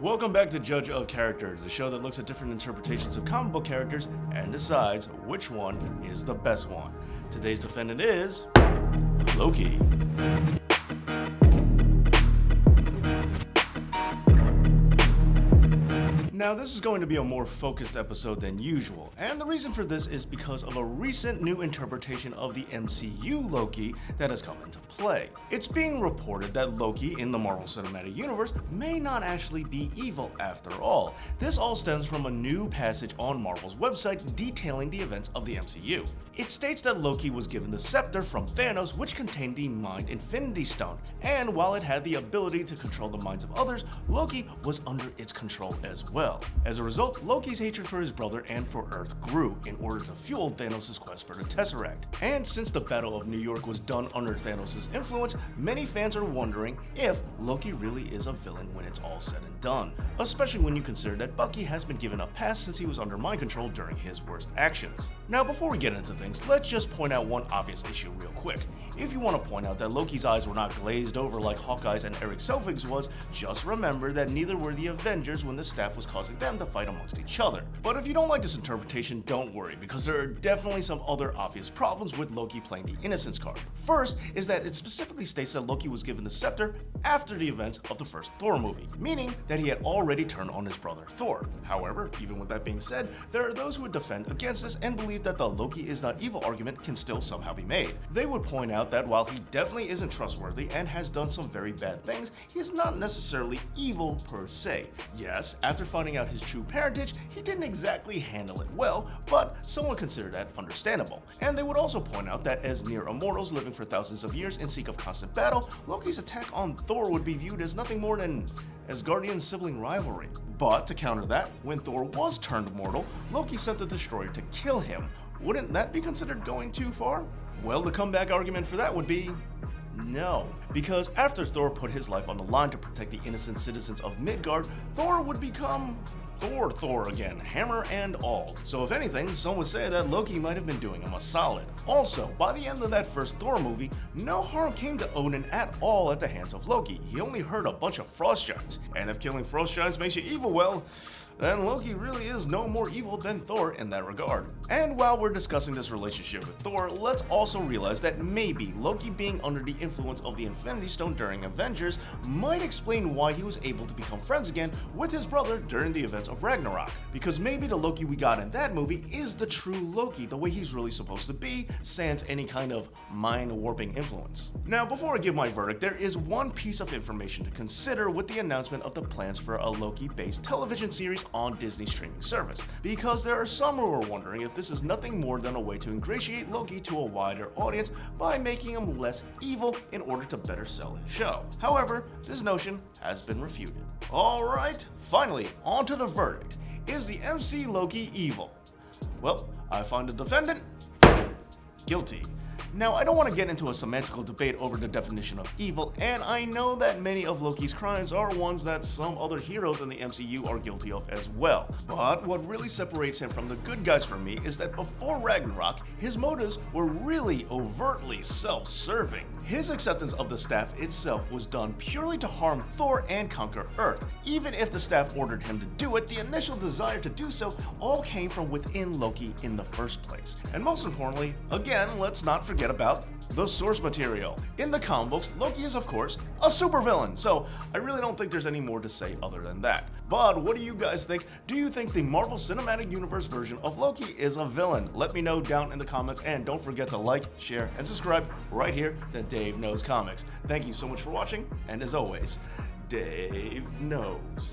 Welcome back to Judge of Characters, the show that looks at different interpretations of comic book characters and decides which one is the best one. Today's defendant is Loki. Now, this is going to be a more focused episode than usual, and the reason for this is because of a recent new interpretation of the MCU Loki that has come into play. It's being reported that Loki in the Marvel Cinematic Universe may not actually be evil after all. This all stems from a new passage on Marvel's website detailing the events of the MCU. It states that Loki was given the scepter from Thanos, which contained the Mind Infinity Stone, and while it had the ability to control the minds of others, Loki was under its control as well. As a result, Loki's hatred for his brother and for Earth grew in order to fuel Thanos' quest for the Tesseract. And since the Battle of New York was done under Thanos' influence, many fans are wondering if Loki really is a villain when it's all said and done, especially when you consider that Bucky has been given a pass since he was under mind control during his worst actions. Now, before we get into things, let's just point out one obvious issue real quick. If you want to point out that Loki's eyes were not glazed over like Hawkeye's and Eric Selvig's was, just remember that neither were the Avengers when the staff was causing them to fight amongst each other. But if you don't like this interpretation, don't worry, because there are definitely some other obvious problems with Loki playing the Innocence card. First is that it specifically states that Loki was given the scepter after the events of the first Thor movie, meaning that he had already turned on his brother Thor. However, even with that being said, there are those who would defend against this and believe that the Loki is not evil argument can still somehow be made. They would point out that while he definitely isn't trustworthy and has done some very bad things, he is not necessarily evil per se. Yes, after finding out his true parentage, he didn't exactly handle it well, but someone considered that understandable. And they would also point out that as near immortals living for thousands of years in seek of constant battle, Loki's attack on Thor would be viewed as nothing more than Asgardian sibling rivalry. But to counter that, when Thor was turned mortal, Loki sent the Destroyer to kill him. Wouldn't that be considered going too far? Well, the comeback argument for that would be no, because after Thor put his life on the line to protect the innocent citizens of Midgard, Thor would become Thor again, hammer and all. So if anything, some would say that Loki might have been doing him a solid. Also, by the end of that first Thor movie, no harm came to Odin at all at the hands of Loki. He only hurt a bunch of frost giants, and if killing frost giants makes you evil, well, then Loki really is no more evil than Thor in that regard. And while we're discussing this relationship with Thor, let's also realize that maybe Loki being under the influence of the Infinity Stone during Avengers might explain why he was able to become friends again with his brother during the events of Ragnarok. Because maybe the Loki we got in that movie is the true Loki, the way he's really supposed to be, sans any kind of mind-warping influence. Now, before I give my verdict, there is one piece of information to consider with the announcement of the plans for a Loki-based television series on Disney's streaming service, because there are some who are wondering if this is nothing more than a way to ingratiate Loki to a wider audience by making him less evil in order to better sell his show. However, this notion has been refuted. Alright, finally, on to the verdict. Is the MC Loki evil? Well, I find the defendant guilty. Now, I don't want to get into a semantical debate over the definition of evil, and I know that many of Loki's crimes are ones that some other heroes in the MCU are guilty of as well. But what really separates him from the good guys for me is that before Ragnarok, his motives were really overtly self-serving. His acceptance of the staff itself was done purely to harm Thor and conquer Earth. Even if the staff ordered him to do it, the initial desire to do so all came from within Loki in the first place. And most importantly, again, let's not forget about the source material. In the comic books, Loki is of course a supervillain, so I really don't think there's any more to say other than that. But what do you guys think? Do you think the Marvel Cinematic Universe version of Loki is a villain? Let me know down in the comments, and don't forget to like, share, and subscribe right here to Dave Knows Comics. Thank you so much for watching, and as always, Dave knows.